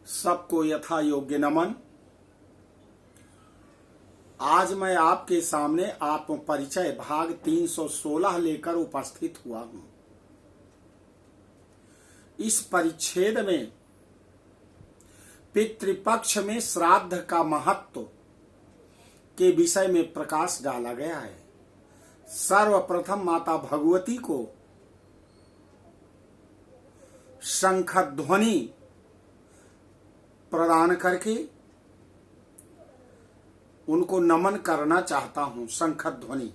सबको यथा योग्य नमन। आज मैं आपके सामने आत्म परिचय भाग 316 लेकर उपस्थित हुआ हूं। इस परिच्छेद में पितृपक्ष में श्राद्ध का महत्व के विषय में प्रकाश डाला गया है। सर्वप्रथम माता भगवती को शंखध्वनि प्रदान करके उनको नमन करना चाहता हूं। शंखध्वनि।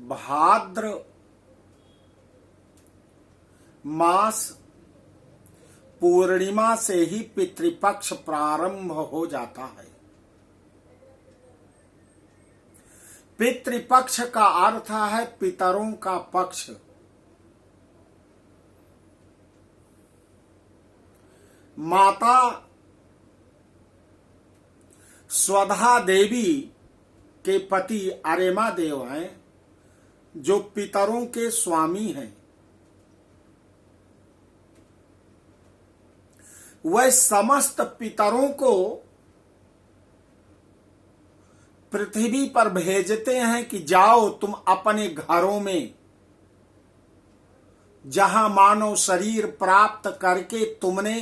भाद्र मास पूर्णिमा से ही पितृपक्ष प्रारंभ हो जाता है। पितृपक्ष का अर्थ है पितरों का पक्ष। माता स्वधा देवी के पति अरेमा देव हैं, जो पितरों के स्वामी हैं। वह समस्त पितरों को पृथ्वी पर भेजते हैं कि जाओ तुम अपने घरों में, जहां मानव शरीर प्राप्त करके तुमने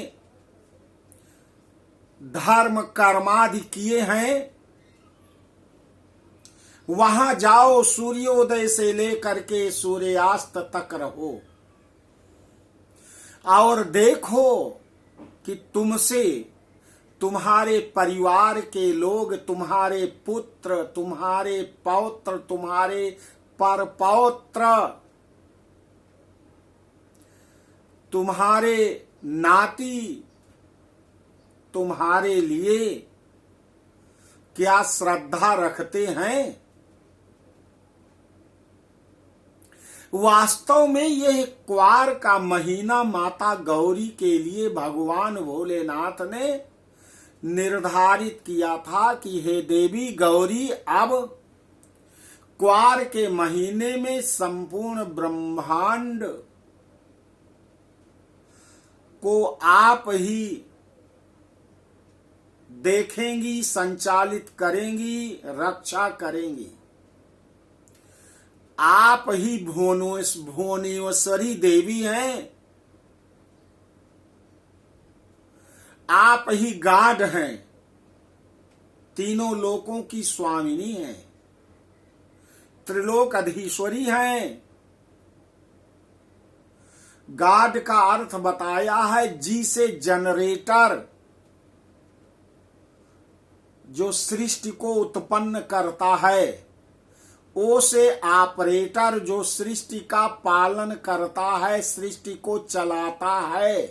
धर्म कर्मादि किए हैं, वहां जाओ, सूर्योदय से लेकर के सूर्यास्त तक रहो और देखो कि तुमसे तुम्हारे परिवार के लोग, तुम्हारे पुत्र, तुम्हारे पौत्र, तुम्हारे परपौत्र, तुम्हारे नाती तुम्हारे लिए क्या श्रद्धा रखते हैं। वास्तव में यह क्वार का महीना माता गौरी के लिए भगवान भोलेनाथ ने निर्धारित किया था कि हे देवी गौरी, अब क्वार के महीने में संपूर्ण ब्रह्मांड को आप ही देखेंगी, संचालित करेंगी, रक्षा करेंगी। आप ही भुवनेश्वरी देवी हैं, आप ही गाड हैं, तीनों लोकों की स्वामिनी हैं, त्रिलोक अधीश्वरी हैं। गाड का अर्थ बताया है जी से जनरेटर, जो सृष्टि को उत्पन्न करता है। ओ से ऑपरेटर, जो सृष्टि का पालन करता है, सृष्टि को चलाता है।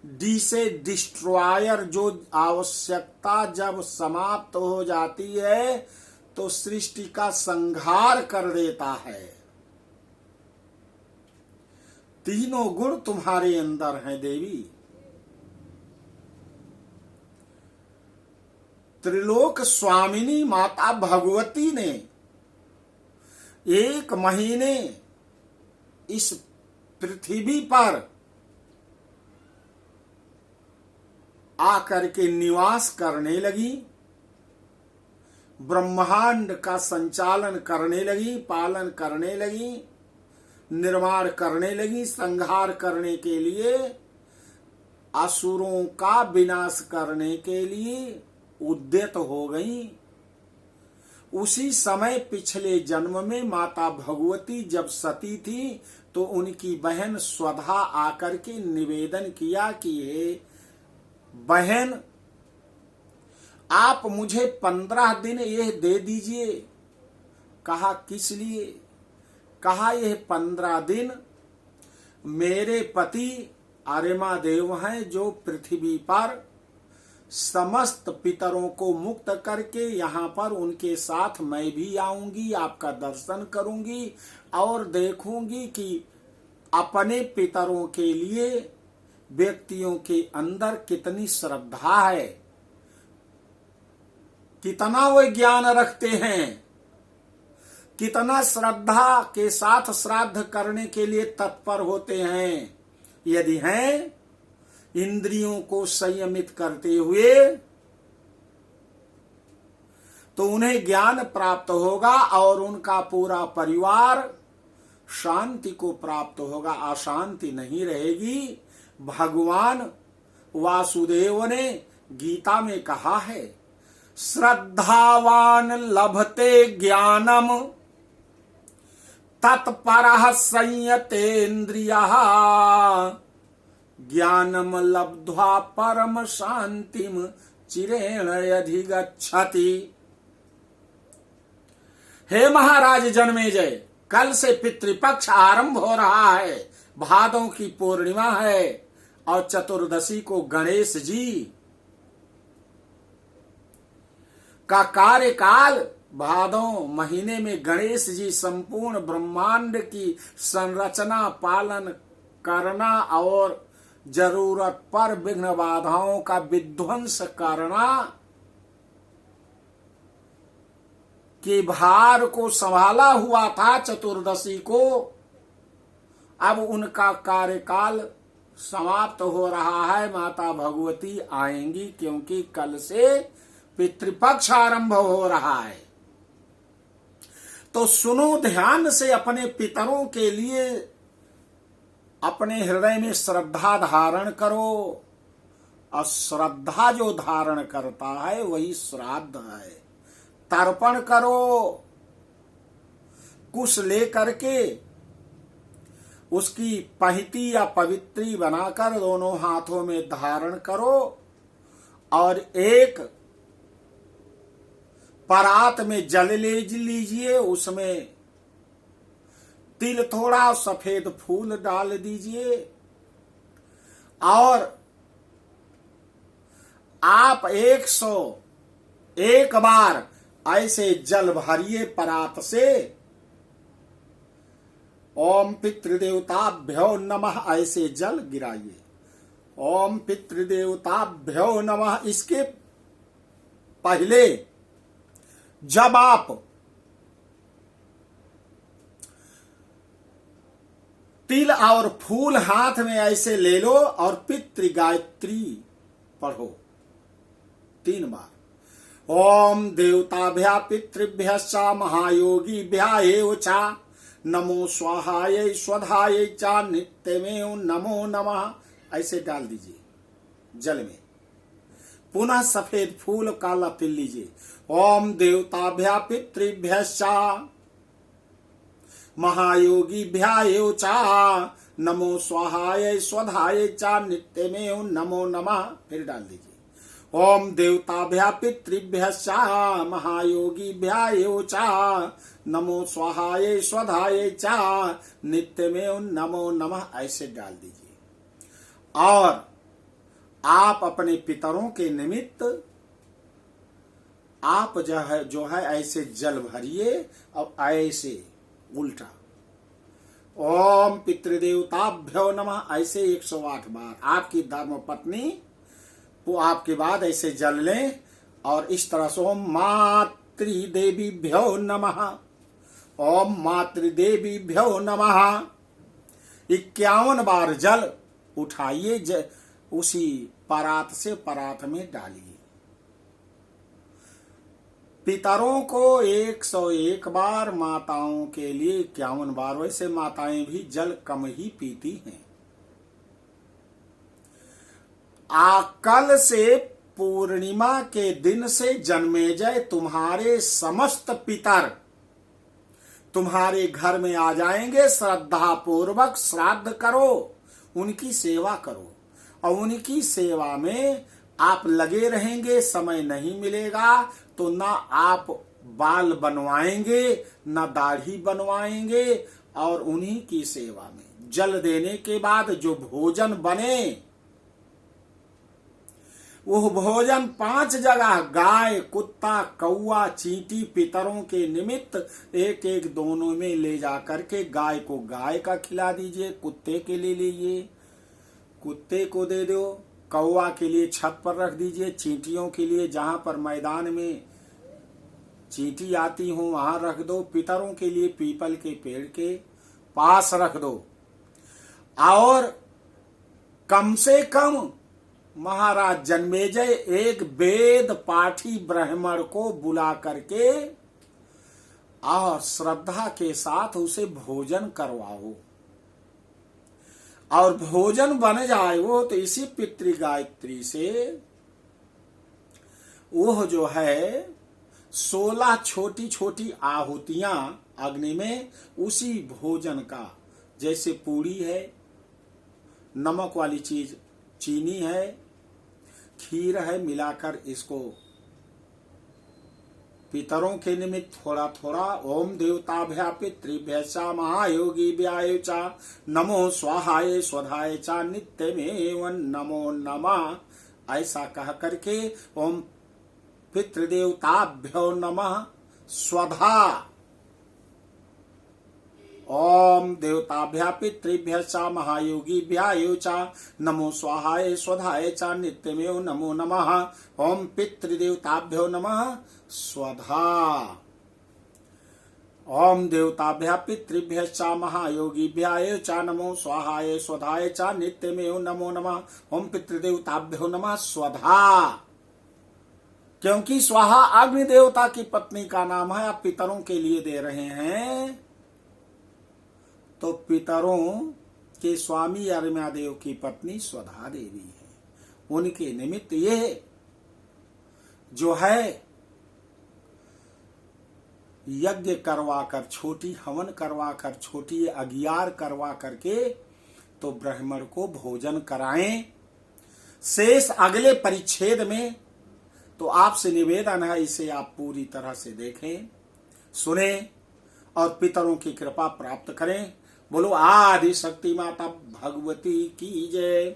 डी से डिस्ट्रॉयर, जो आवश्यकता जब समाप्त हो जाती है तो सृष्टि का संहार कर देता है। तीनों गुण तुम्हारे अंदर हैं देवी। त्रिलोक स्वामिनी माता भगवती ने एक महीने इस पृथ्वी पर आकर के निवास करने लगी, ब्रह्मांड का संचालन करने लगी, पालन करने लगी, निर्माण करने लगी, संहार करने के लिए, असुरों का विनाश करने के लिए उद्यत हो गई। उसी समय पिछले जन्म में माता भगवती जब सती थी तो उनकी बहन स्वधा आकर के निवेदन किया कि हे बहन, आप मुझे 15 दिन यह दे दीजिए। कहा किस लिए? कहा यह 15 दिन मेरे पति आर्यमा देव हैं जो पृथ्वी पर समस्त पितरों को मुक्त करके यहाँ पर उनके साथ मैं भी आऊंगी, आपका दर्शन करूंगी और देखूंगी कि अपने पितरों के लिए व्यक्तियों के अंदर कितनी श्रद्धा है, कितना वो ज्ञान रखते हैं, कितना श्रद्धा के साथ श्राद्ध करने के लिए तत्पर होते हैं। यदि हैं इंद्रियों को संयमित करते हुए तो उन्हें ज्ञान प्राप्त होगा और उनका पूरा परिवार शांति को प्राप्त होगा, अशांति नहीं रहेगी। भगवान वासुदेव ने गीता में कहा है, श्रद्धावान लभते ज्ञानम तत्परः संयतेन्द्रियः ज्ञानम लब्ध्वा परम शांतिम चिरेण अधिगच्छति। हे महाराज जन्मेजय, कल से पितृपक्ष आरंभ हो रहा है। भादों की पूर्णिमा है और चतुर्दशी को गणेश जी का कार्यकाल। भादों महीने में गणेश जी संपूर्ण ब्रह्मांड की संरचना पालन करना और जरूरत पर विघ्न बाधाओं का विध्वंस करना के भार को संभाला हुआ था चतुर्दशी को। अब उनका कार्यकाल समाप्त हो रहा है। माता भगवती आएंगी क्योंकि कल से पितृपक्ष आरंभ हो रहा है। तो सुनो ध्यान से, अपने पितरों के लिए अपने हृदय में श्रद्धा धारण करो। और श्रद्धा जो धारण करता है वही श्राद्ध है। तर्पण करो, कुश ले करके उसकी पहिती या पवित्री बनाकर दोनों हाथों में धारण करो और एक परात में जल ले लीजिए, उसमें तिल थोड़ा सफेद फूल डाल दीजिए और आप 101 बार ऐसे जल भरिए परात से। ओम पितृदेवताभ्यो नमः ऐसे जल गिराइए। ओम पितृदेवताभ्यो नमः। इसके पहले जब आप तिल और फूल हाथ में ऐसे ले लो और पितृ गायत्री पढ़ो 3 बार। ओम देवताभ्या पितृभ्यश्च महायोगिभ्या एव च नमो स्वाहाय स्वधाय च नित्यमेव नमो नमः ऐसे डाल दीजिए जल में। पुनः सफेद फूल काला तिल लीजिए। ओम देवताभ्या पितृभ्यश्च महायोगिभ्या एव च नमो स्वाहाय स्वधाय च नित्यमेव नमो नमः फिर डाल दीजिए। ओम देवताभ्या पितृभ्यश्च महायोगिभ्या एव च नमो स्वाहाय स्वधाय च नित्यमेव नमो नमः ऐसे डाल दीजिए। और आप अपने पितरों के निमित्त आप जो है ऐसे जल भरिए और ऐसे उल्टा ओम पितृदेवताभ्यो नमः ऐसे 108 बार। आपकी धर्म पत्नी वो आपके बाद ऐसे जल लें और इस तरह से ओम मातृदेवीभ्यो नमः, ओम मातृदेवीभ्यो नमः 51 बार जल उठाइए, उसी परात से परात में डालिए। पितरों को 101 बार, माताओं के लिए 51 बार। वैसे माताएं भी जल कम ही पीती हैं। कल से पूर्णिमा के दिन से जन्मेजय तुम्हारे समस्त पितर तुम्हारे घर में आ जाएंगे। श्रद्धा पूर्वक श्राद्ध करो, उनकी सेवा करो और उनकी सेवा में आप लगे रहेंगे, समय नहीं मिलेगा तो ना आप बाल बनवाएंगे ना दाढ़ी बनवाएंगे, और उन्हीं की सेवा में जल देने के बाद जो भोजन बने वो भोजन 5 जगह गाय, कुत्ता, कौआ, चींटी पितरों के निमित्त एक एक दोनों में ले जा करके गाय को गाय का खिला दीजिए, कुत्ते के लिए लीजिए, कुत्ते को दे दो, कौआ के लिए छत पर रख दीजिए, चींटियों के लिए जहां पर मैदान में चींटी आती हो वहां रख दो, पितरों के लिए पीपल के पेड़ के पास रख दो। और कम से कम महाराज जन्मेजय एक वेद पाठी ब्राह्मण को बुला करके और श्रद्धा के साथ उसे भोजन करवाओ, और भोजन बन जाए वो तो इसी पितृ गायत्री से वह जो है 16 छोटी छोटी आहुतियां अग्नि में उसी भोजन का, जैसे पूड़ी है, नमक वाली चीज चीनी है, खीर है, मिलाकर इसको पितरों के निमित्त थोड़ा थोड़ा ओम देवताभ्या पितृभ्य चा महायोगीभ्याय चा नमो स्वाहाय स्वधाय चा नित्यमेव नमो नमः ऐसा कह करके ओम पितृदेवताभ्यो नमः स्वधा, ओम देवताभ्या पितृभ्य चा महायोगीभ्याय चा नमो स्वाहाय स्वधाय चा नित्यमेव नमो नमः ओम पितृदेवताभ्यो नमः स्वधा, ओम देवताभ्या पितृभ्य चा महायोगीभ्याय चा नमो स्वाहाय स्वधाय चा नित्यमेव नमो नमः ओम पितृदेवताभ्यो नमः स्वधा। क्योंकि स्वाहा अग्नि देवता की पत्नी का नाम है, आप पितरों के लिए दे रहे हैं तो पितरों के स्वामी अरम्यादेव की पत्नी स्वधा देवी है, उनके निमित्त ये जो है यज्ञ करवाकर, छोटी हवन करवाकर, छोटी अगियार करवा करके तो ब्राह्मण को भोजन कराएं। शेष अगले परिच्छेद में तो आपसे निवेदन है इसे आप पूरी तरह से देखें, सुने और पितरों की कृपा प्राप्त करें। बोलो आदि शक्ति माता भगवती की जय।